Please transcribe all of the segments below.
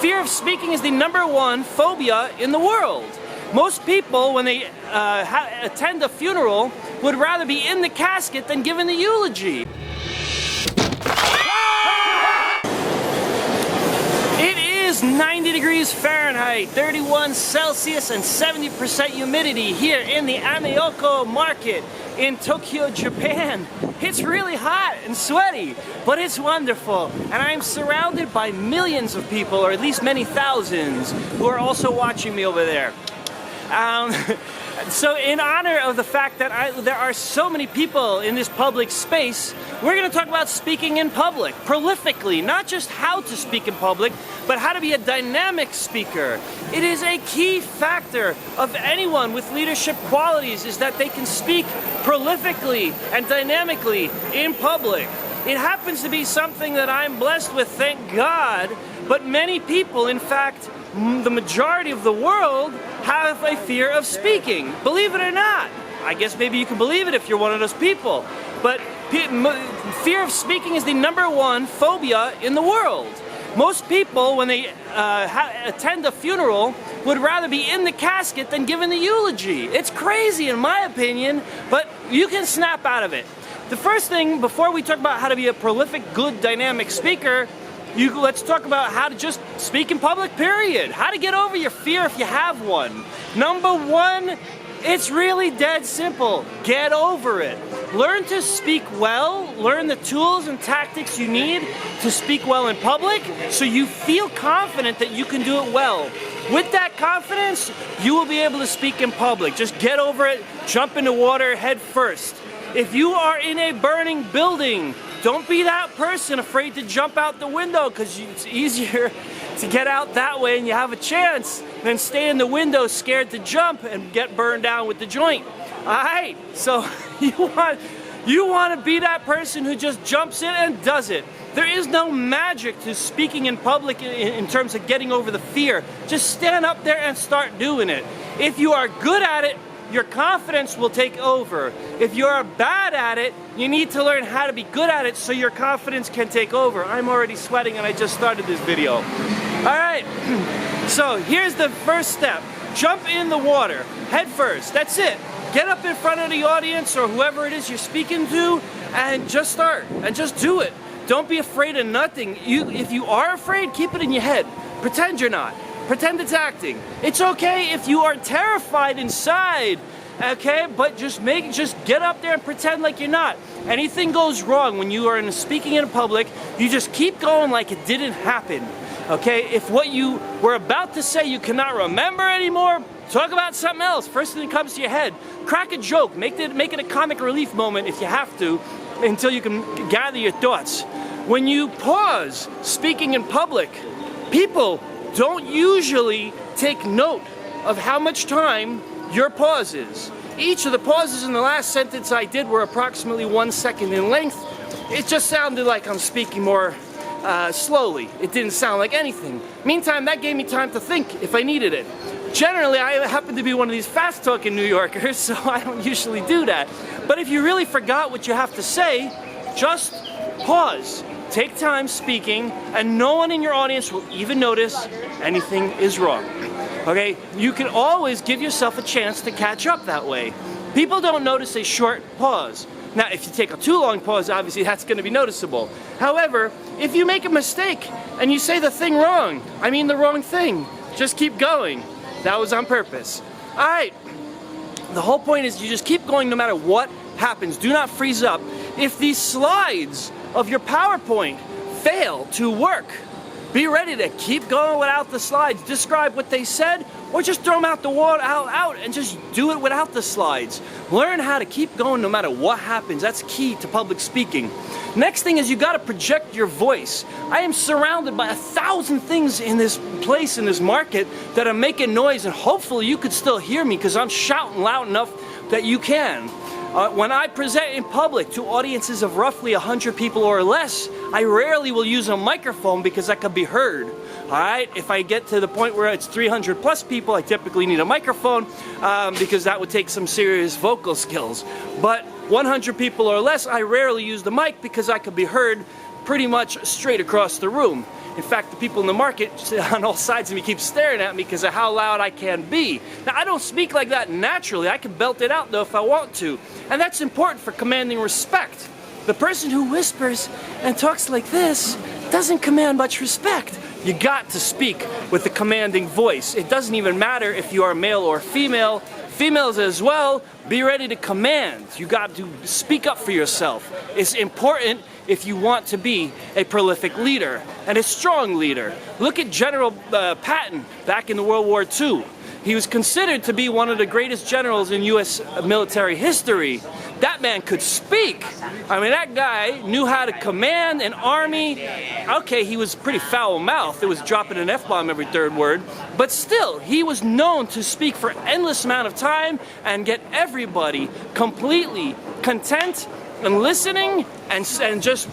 Fear of speaking is the #1 phobia in the world. Most people, when they attend a funeral, would rather be in the casket than giving the eulogy. It is 90 degrees Fahrenheit, 31 Celsius, and 70% humidity here in the Ameyoko market in Tokyo, Japan. It's really hot and sweaty, but it's wonderful. And I'm surrounded by millions of people, or at least many thousands, who are also watching me over there. So in honor of the fact that there are so many people in this public space, we're going to talk about speaking in public, prolifically, not just how to speak in public, but how to be a dynamic speaker. It is a key factor of anyone with leadership qualities is that they can speak prolifically and dynamically in public. It happens to be something that I'm blessed with, thank God, but many people, in fact, the majority of the world have a fear of speaking. Believe it or not. I guess maybe you can believe it if you're one of those people. But fear of speaking is the #1 phobia in the world. Most people, when they attend a funeral, would rather be in the casket than giving the eulogy. It's crazy in my opinion, but you can snap out of it. The first thing, before we talk about how to be a prolific, good, dynamic speaker, let's talk about how to just speak in public, period. How to get over your fear if you have one. #1, it's really dead simple. Get over it. Learn to speak well. Learn the tools and tactics you need to speak well in public so you feel confident that you can do it well. With that confidence, you will be able to speak in public. Just get over it. Jump in the water head first. If you are in a burning building, don't be that person afraid to jump out the window, because it's easier to get out that way and you have a chance than stay in the window scared to jump and get burned down with the joint. Alright, so you want to be that person who just jumps in and does it. There is no magic to speaking in public in terms of getting over the fear. Just stand up there and start doing it. If you are good at it, your confidence will take over. If you're bad at it, you need to learn how to be good at it so your confidence can take over. I'm already sweating and I just started this video. Alright, so here's the first step. Jump in the water, head first, that's it. Get up in front of the audience or whoever it is you're speaking to and just start, and just do it. Don't be afraid of nothing. If you are afraid, keep it in your head. Pretend you're not. Pretend it's acting. It's okay if you are terrified inside, okay? But just get up there and pretend like you're not. Anything goes wrong when you are speaking in public, you just keep going like it didn't happen, okay? If what you were about to say you cannot remember anymore, talk about something else. First thing that comes to your head. Crack a joke. Make it a comic relief moment if you have to, until you can gather your thoughts. When you pause speaking in public, people don't usually take note of how much time your pause is. Each of the pauses in the last sentence I did were approximately 1 second in length. It just sounded like I'm speaking more slowly. It didn't sound like anything. Meantime, that gave me time to think if I needed it. Generally, I happen to be one of these fast-talking New Yorkers, so I don't usually do that. But if you really forgot what you have to say, just pause. Take time speaking, and no one in your audience will even notice anything is wrong. Okay? You can always give yourself a chance to catch up that way. People don't notice a short pause. Now, if you take a too long pause, obviously that's going to be noticeable. However, if you make a mistake and you say the thing wrong, I mean the wrong thing, just keep going. That was on purpose. Alright, the whole point is you just keep going no matter what happens. Do not freeze up. If these slides of your PowerPoint fail to work, be ready to keep going without the slides. Describe what they said, or just throw them out the wall out and just do it without the slides. Learn how to keep going no matter what happens. That's key to public speaking. Next thing is you got to project your voice. I am surrounded by 1,000 things in this place, in this market, that are making noise, and hopefully you could still hear me because I'm shouting loud enough that you can. When I present in public to audiences of roughly 100 people or less, I rarely will use a microphone because that could be heard. Alright, if I get to the point where it's 300 plus people, I typically need a microphone because that would take some serious vocal skills. But 100 people or less, I rarely use the mic because I could be heard pretty much straight across the room. In fact, the people in the market on all sides of me keep staring at me because of how loud I can be. Now, I don't speak like that naturally. I can belt it out, though, if I want to. And that's important for commanding respect. The person who whispers and talks like this doesn't command much respect. You got to speak with a commanding voice. It doesn't even matter if you are male or female. Females as well, be ready to command. You got to speak up for yourself. It's important if you want to be a prolific leader and a strong leader. Look at General Patton back in the World War II. He was considered to be one of the greatest generals in U.S. military history. That man could speak. I mean, that guy knew how to command an army. Okay, he was pretty foul-mouthed. It was dropping an F-bomb every third word. But still, he was known to speak for an endless amount of time and get everybody completely content and listening and just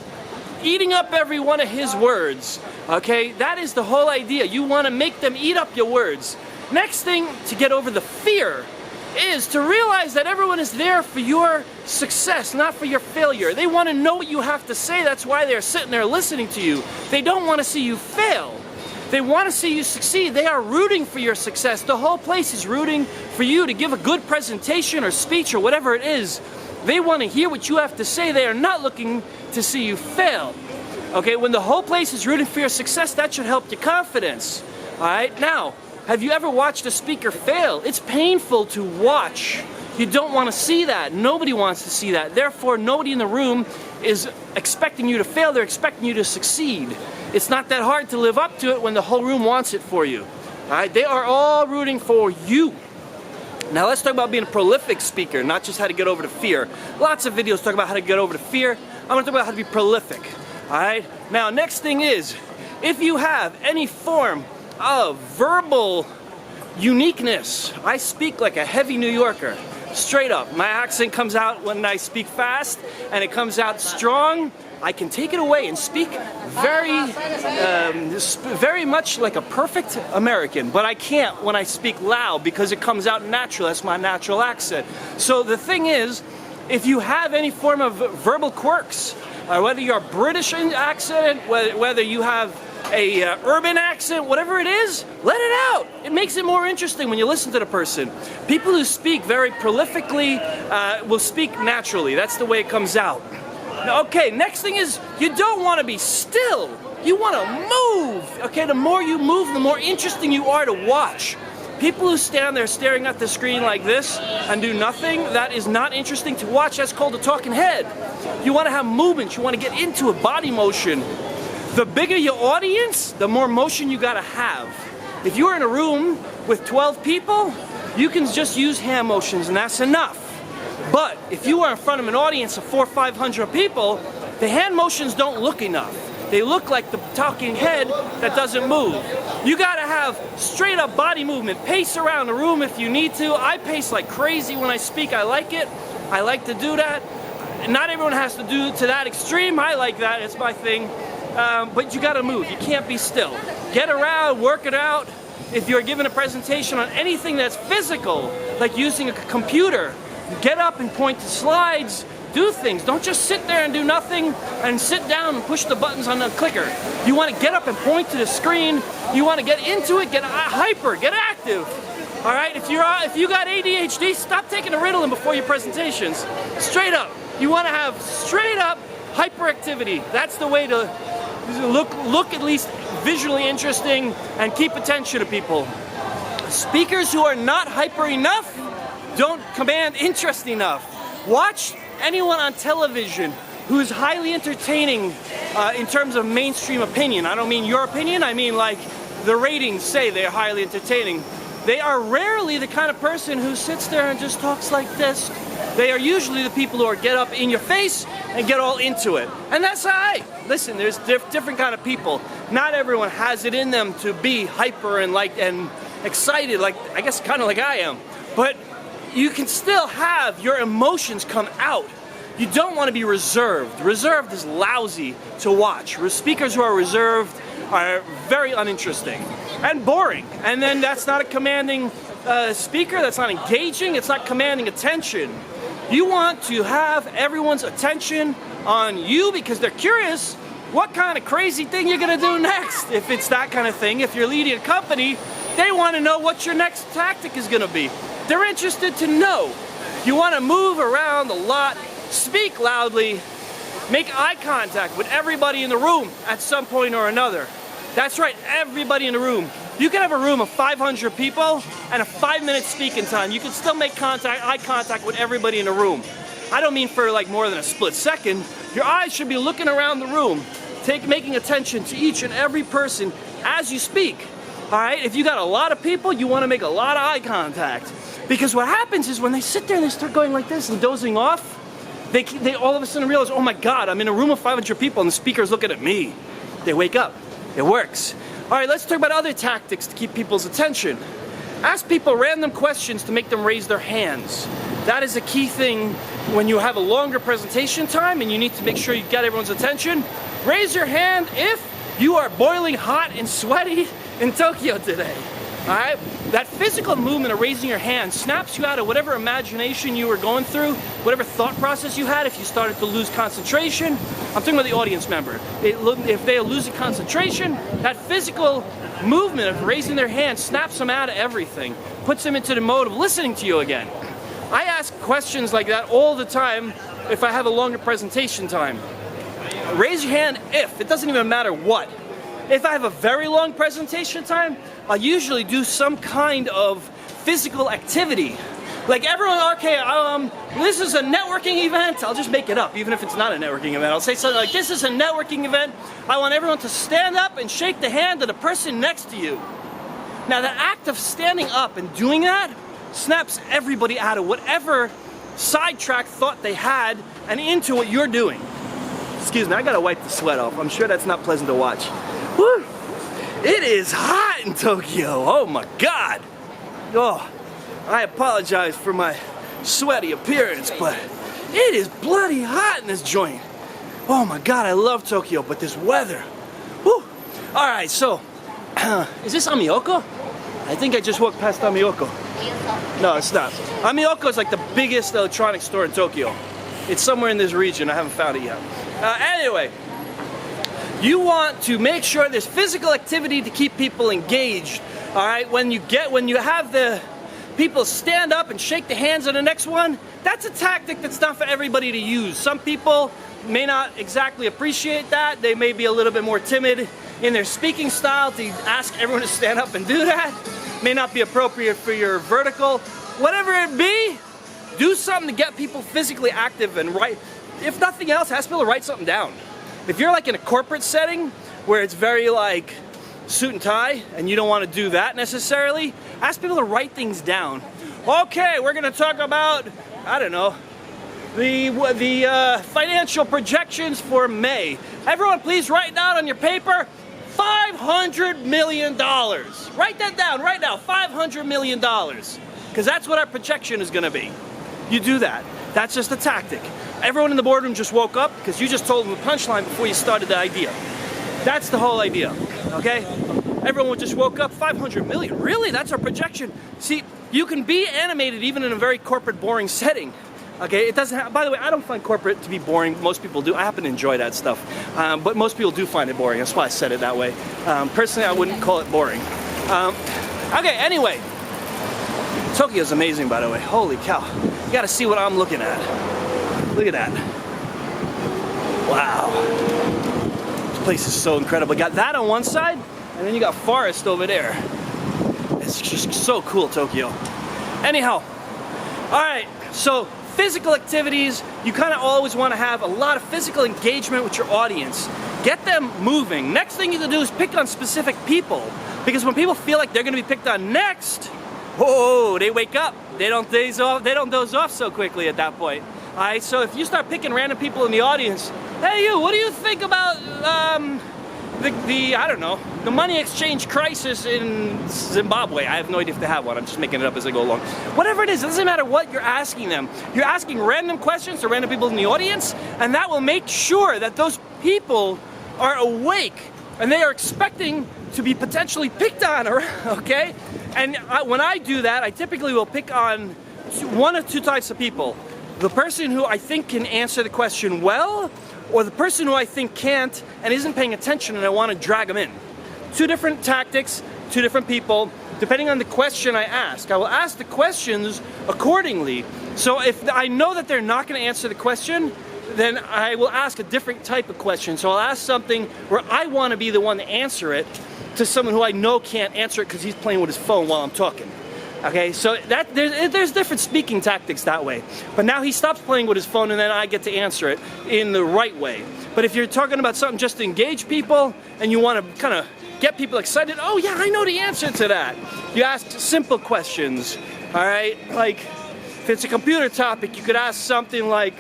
eating up every one of his words. Okay, that is the whole idea. You want to make them eat up your words. Next thing to get over the fear is to realize that everyone is there for your success, not for your failure. They want to know what you have to say. That's why they're sitting there listening to you. They don't want to see you fail. They want to see you succeed. They are rooting for your success. The whole place is rooting for you to give a good presentation or speech or whatever it is. They want to hear what you have to say. They are not looking to see you fail. Okay, when the whole place is rooting for your success, that should help your confidence. All right, now, have you ever watched a speaker fail? It's painful to watch. You don't want to see that. Nobody wants to see that. Therefore, nobody in the room is expecting you to fail. They're expecting you to succeed. It's not that hard to live up to it when the whole room wants it for you. All right? They are all rooting for you. Now let's talk about being a prolific speaker, not just how to get over the fear. Lots of videos talk about how to get over the fear. I'm going to talk about how to be prolific. All right? Now, next thing is, if you have any form of verbal uniqueness. I speak like a heavy New Yorker, straight up. My accent comes out when I speak fast, and it comes out strong. I can take it away and speak very much like a perfect American, but I can't when I speak loud because it comes out natural. That's my natural accent. So the thing is, if you have any form of verbal quirks, whether you're British accent, whether you have a urban accent, whatever it is, let it out. It makes it more interesting when you listen to the person. People who speak very prolifically will speak naturally. That's the way it comes out. Okay, next thing is you don't want to be still. You want to move. Okay, the more you move, the more interesting you are to watch. People who stand there staring at the screen like this and do nothing, that is not interesting to watch. That's called a talking head. You want to have movement. You want to get into a body motion. The bigger your audience, the more motion you gotta have. If you're in a room with 12 people, you can just use hand motions and that's enough. But if you are in front of an audience of 400 or 500 people, the hand motions don't look enough. They look like the talking head that doesn't move. You gotta have straight up body movement. Pace around the room if you need to. I pace like crazy when I speak. I like it. I like to do that. Not everyone has to do to that extreme. I like that. It's my thing. But you gotta move. You can't be still. Get around, work it out. If you're giving a presentation on anything that's physical, like using a computer, get up and point to slides, do things. Don't just sit there and do nothing and sit down and push the buttons on the clicker. You want to get up and point to the screen. You want to get into it, get hyper, get active. All right, if you got ADHD, stop taking a Ritalin before your presentations. Straight up. You want to have straight up hyperactivity. That's the way to look at least visually interesting and keep attention to people. Speakers who are not hyper enough don't command interest enough. Watch anyone on television who is highly entertaining in terms of mainstream opinion. I don't mean your opinion, I mean like the ratings say they're highly entertaining. They are rarely the kind of person who sits there and just talks like this. They are usually the people who are get up in your face and get all into it. And that's all right. Listen, there's different kind of people. Not everyone has it in them to be hyper and excited, like I guess kind of like I am. But you can still have your emotions come out. You don't want to be reserved. Reserved is lousy to watch. Speakers who are reserved are very uninteresting and boring. And then that's not a commanding speaker, that's not engaging, it's not commanding attention. You want to have everyone's attention on you because they're curious, what kind of crazy thing you're gonna do next. If it's that kind of thing, if you're leading a company, they want to know what your next tactic is gonna be. They're interested to know. You want to move around a lot, speak loudly, make eye contact with everybody in the room at some point or another. That's right, everybody in the room. You can have a room of 500 people and a 5-minute speaking time. You can still make eye contact with everybody in the room. I don't mean for like more than a split second. Your eyes should be looking around the room, making attention to each and every person as you speak. All right, if you got a lot of people, you want to make a lot of eye contact. Because what happens is when they sit there and they start going like this and dozing off, they all of a sudden realize, oh my God, I'm in a room of 500 people and the speaker's looking at me. They wake up. It works. All right, let's talk about other tactics to keep people's attention. Ask people random questions to make them raise their hands. That is a key thing when you have a longer presentation time and you need to make sure you get everyone's attention. Raise your hand if you are boiling hot and sweaty in Tokyo today. All right? That physical movement of raising your hand snaps you out of whatever imagination you were going through, whatever thought process you had if you started to lose concentration. I'm talking about the audience member. If they are losing concentration, that physical movement of raising their hand snaps them out of everything, puts them into the mode of listening to you again. I ask questions like that all the time if I have a longer presentation time. Raise your hand if, it doesn't even matter what. If I have a very long presentation time, I'll usually do some kind of physical activity. Like everyone, okay, this is a networking event. I'll just make it up, even if it's not a networking event. I'll say something like, this is a networking event. I want everyone to stand up and shake the hand of the person next to you. Now, the act of standing up and doing that snaps everybody out of whatever sidetrack thought they had and into what you're doing. Excuse me, I gotta wipe the sweat off. I'm sure that's not pleasant to watch. Woo! It is hot in Tokyo. Oh my God. Oh, I apologize for my sweaty appearance, but it is bloody hot in this joint. Oh my God, I love Tokyo, but this weather. Woo! All right, so, is this Ameyoko? I think I just walked past Ameyoko. No, it's not. Ameyoko is like the biggest electronics store in Tokyo. It's somewhere in this region. I haven't found it yet. Anyway, you want to make sure there's physical activity to keep people engaged. All right, when you have the people stand up and shake the hands of the next one, that's a tactic that's not for everybody to use. Some people may not exactly appreciate that. They may be a little bit more timid in their speaking style to ask everyone to stand up and do that. May not be appropriate for your vertical. Whatever it be, do something to get people physically active and write. If nothing else, ask people to write something down. If you're like in a corporate setting where it's very like suit and tie and you don't want to do that necessarily, ask people to write things down. Okay, we're going to talk about, I don't know, the financial projections for May. Everyone please write down on your paper $500 million. Write that down right now, $500 million. Because that's what our projection is going to be. You do that. That's just a tactic. Everyone in the boardroom just woke up because you just told them the punchline before you started the idea. That's the whole idea, okay? Everyone just woke up, 500 million, really? That's our projection. See, you can be animated even in a very corporate, boring setting. Okay, it doesn't have, by the way, I don't find corporate to be boring. Most people do. I happen to enjoy that stuff. But most people do find it boring. That's why I said it that way. Personally, I wouldn't call it boring. Okay, anyway. Tokyo's amazing, by the way. Holy cow. You gotta see what I'm looking at. Look at that. Wow. This place is so incredible. You got that on one side, and then you got forest over there. It's just so cool, Tokyo. Anyhow, all right, so physical activities, you kind of always want to have a lot of physical engagement with your audience. Get them moving. Next thing you can do is pick on specific people, because when people feel like they're going to be picked on next, oh, they wake up. They don't doze off so quickly at that point. All right, so if you start picking random people in the audience, hey you, what do you think about I don't know, the money exchange crisis in Zimbabwe? I have no idea if they have one. I'm just making it up as I go along. Whatever it is, it doesn't matter what you're asking them. You're asking random questions to random people in the audience, and that will make sure that those people are awake and they are expecting to be potentially picked on, okay? And when I do that, I typically will pick on one of two types of people. The person who I think can answer the question well, or the person who I think can't and isn't paying attention and I want to drag them in. Two different tactics, two different people, depending on the question I ask. I will ask the questions accordingly. So if I know that they're not going to answer the question, then I will ask a different type of question. So I'll ask something where I want to be the one to answer it to someone who I know can't answer it because he's playing with his phone while I'm talking. Okay, so that there's different speaking tactics that way. But now he stops playing with his phone and then I get to answer it in the right way. But if you're talking about something just to engage people and you want to kind of get people excited, oh yeah, I know the answer to that. You ask simple questions, all right? Like, if it's a computer topic, you could ask something like,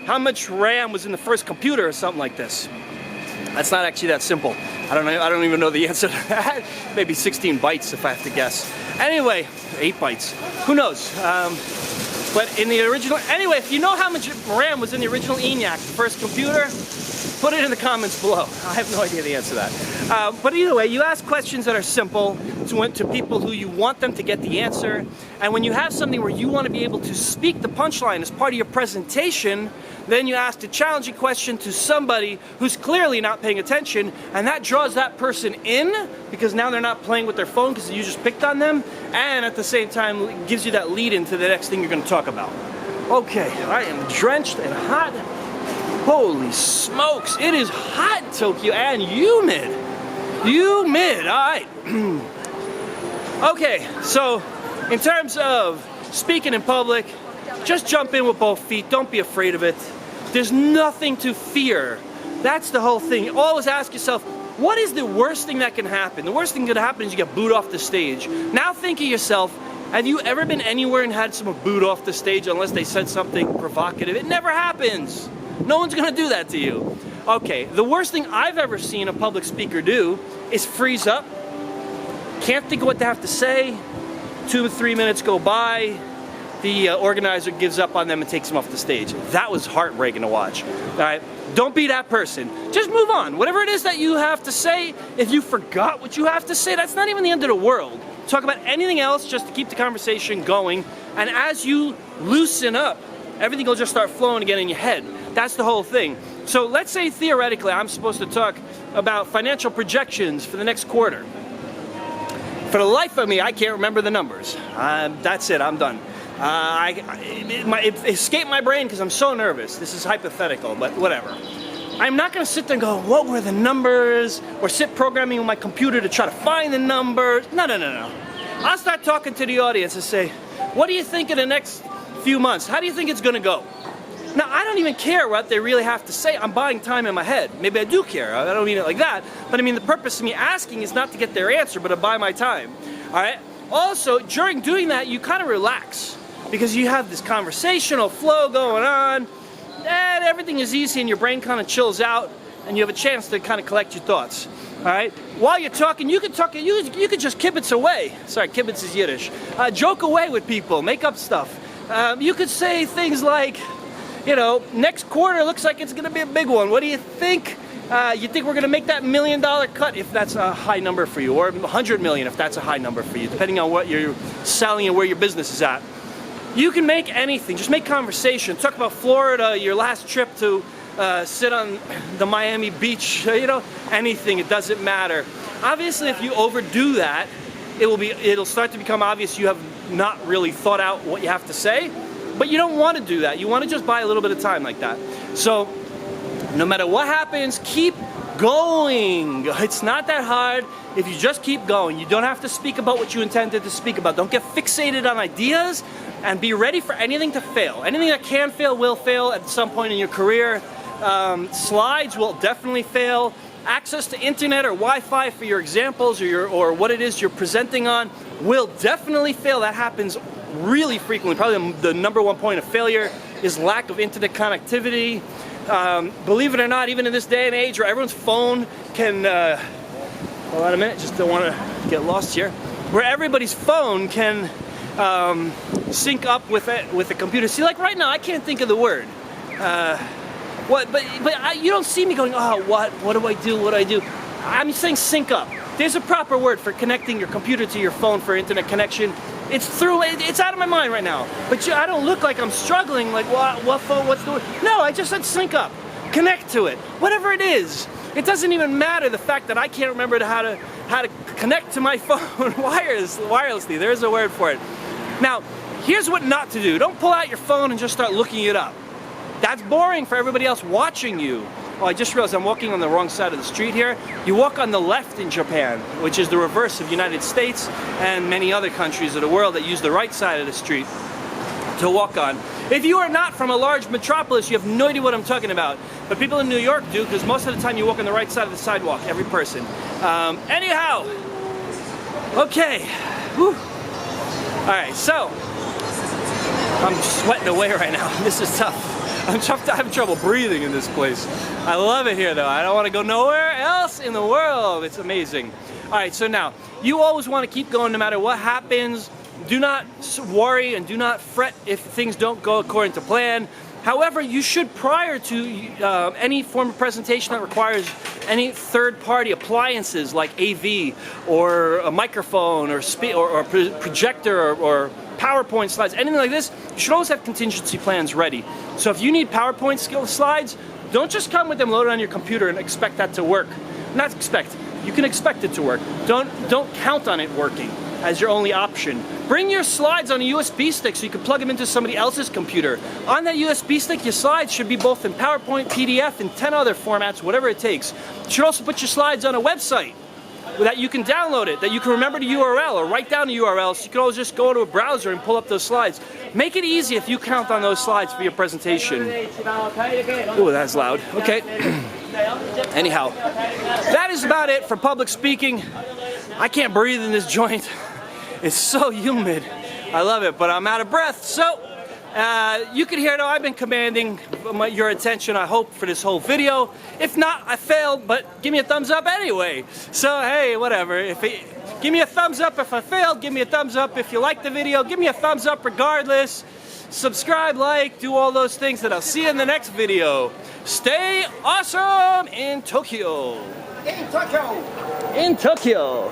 how much RAM was in the first computer or something like this. That's not actually that simple. I don't even know the answer to that. Maybe 16 bytes if I have to guess. Anyway, 8 bytes. Who knows? But in the original, anyway, if you know how much RAM was in the original ENIAC, the first computer, put it in the comments below. I have no idea the answer to that. But either way, you ask questions that are simple to people who you want them to get the answer. And when you have something where you want to be able to speak the punchline as part of your presentation, then you ask a challenging question to somebody who's clearly not paying attention, and that draws that person in because now they're not playing with their phone because you just picked on them, and at the same time gives you that lead into the next thing you're going to talk about. Okay, I am drenched and hot. Holy smokes, it is hot in Tokyo and humid. Humid, all right. Okay, so in terms of speaking in public, just jump in with both feet. Don't be afraid of it. There's nothing to fear. That's the whole thing. Always ask yourself, what is the worst thing that can happen? The worst thing that can happen is you get booed off the stage. Now think of yourself, have you ever been anywhere and had someone booed off the stage unless they said something provocative? It never happens. No one's gonna do that to you. Okay, the worst thing I've ever seen a public speaker do is freeze up, can't think of what they have to say, 2 or 3 minutes go by, the organizer gives up on them and takes them off the stage. That was heartbreaking to watch. All right, don't be that person. Just move on. Whatever it is that you have to say, if you forgot what you have to say, that's not even the end of the world. Talk about anything else just to keep the conversation going. And as you loosen up, everything will just start flowing again in your head. That's the whole thing. So let's say theoretically I'm supposed to talk about financial projections for the next quarter. For the life of me, I can't remember the numbers. That's it, I'm done. It escaped my brain because I'm so nervous. This is hypothetical, but whatever. I'm not going to sit there and go, what were the numbers? Or sit programming with my computer to try to find the numbers. No. I'll start talking to the audience and say, what do you think in the next few months? How do you think it's going to go? Now, I don't even care what they really have to say. I'm buying time in my head. Maybe I do care. I don't mean it like that. But I mean, the purpose of me asking is not to get their answer, but to buy my time. All right? Also, during doing that, you kind of relax because you have this conversational flow going on, and everything is easy, and your brain kind of chills out, and you have a chance to kind of collect your thoughts. All right? While you're talking, you could just kibitz away. Sorry, kibitz is Yiddish. Joke away with people, make up stuff. You could say things like, you know, next quarter looks like it's going to be a big one. What do you think? You think we're going to make that $1 million cut if that's a high number for you, or 100 million if that's a high number for you, depending on what you're selling and where your business is at. You can make anything. Just make conversation. Talk about Florida, your last trip to sit on the Miami beach. You know, anything. It doesn't matter. Obviously, if you overdo that, it'll start to become obvious you have not really thought out what you have to say. But you don't want to do that. You want to just buy a little bit of time like that. So, no matter what happens, keep going. It's not that hard if you just keep going. You don't have to speak about what you intended to speak about. Don't get fixated on ideas, and be ready for anything to fail. Anything that can fail will fail at some point in your career. Slides will definitely fail. Access to internet or Wi-Fi for your examples or what it is you're presenting on will definitely fail. That happens really frequently. Probably the number one point of failure is lack of internet connectivity. Believe it or not, even in this day and age where everyone's phone can, hold on a minute, just don't want to get lost here, where everybody's phone can sync up with the computer. See, like right now, I can't think of the word. You don't see me going, oh, what do I do, what do I do? I'm saying sync up. There's a proper word for connecting your computer to your phone for internet connection. It's out of my mind right now. But I don't look like I'm struggling, like what phone, what's the word? No, I just said sync up. Connect to it. Whatever it is. It doesn't even matter the fact that I can't remember how to connect to my phone wirelessly. There is a word for it. Now, here's what not to do. Don't pull out your phone and just start looking it up. That's boring for everybody else watching you. Oh, I just realized I'm walking on the wrong side of the street here. You walk on the left in Japan, which is the reverse of the United States and many other countries of the world that use the right side of the street to walk on. If you are not from a large metropolis, you have no idea what I'm talking about. But people in New York do, because most of the time you walk on the right side of the sidewalk, every person. Anyhow, okay. Whew. All right, so I'm sweating away right now. This is tough. I'm having trouble breathing in this place. I love it here though. I don't want to go nowhere else in the world. It's amazing. All right, so now, you always want to keep going no matter what happens. Do not worry and do not fret if things don't go according to plan. However, you should, prior to any form of presentation that requires any third-party appliances like AV or a microphone or projector or PowerPoint slides, anything like this, you should always have contingency plans ready. So if you need PowerPoint slides, don't just come with them loaded on your computer and expect that to work. Not expect, you can expect it to work. Don't count on it working as your only option. Bring your slides on a USB stick so you can plug them into somebody else's computer. On that USB stick, your slides should be both in PowerPoint, PDF, and 10 other formats, whatever it takes. You should also put your slides on a website that you can download it, that you can remember the URL or write down the URL, so you can always just go to a browser and pull up those slides. Make it easy if you count on those slides for your presentation. Ooh, that's loud. Okay. Anyhow, that is about it for public speaking. I can't breathe in this joint. It's so humid. I love it, but I'm out of breath. So, you can hear though, I've been commanding your attention, I hope, for this whole video. If not, I failed, but give me a thumbs up anyway. So, hey, whatever. Give me a thumbs up if I failed. Give me a thumbs up if you liked the video. Give me a thumbs up regardless. Subscribe, like, do all those things, and I'll see you in the next video. Stay awesome in Tokyo. In Tokyo. In Tokyo.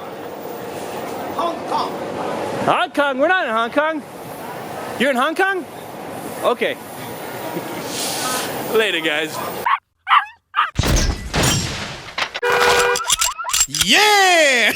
Hong Kong. Hong Kong? We're not in Hong Kong. You're in Hong Kong? Okay. Later, guys. Yeah!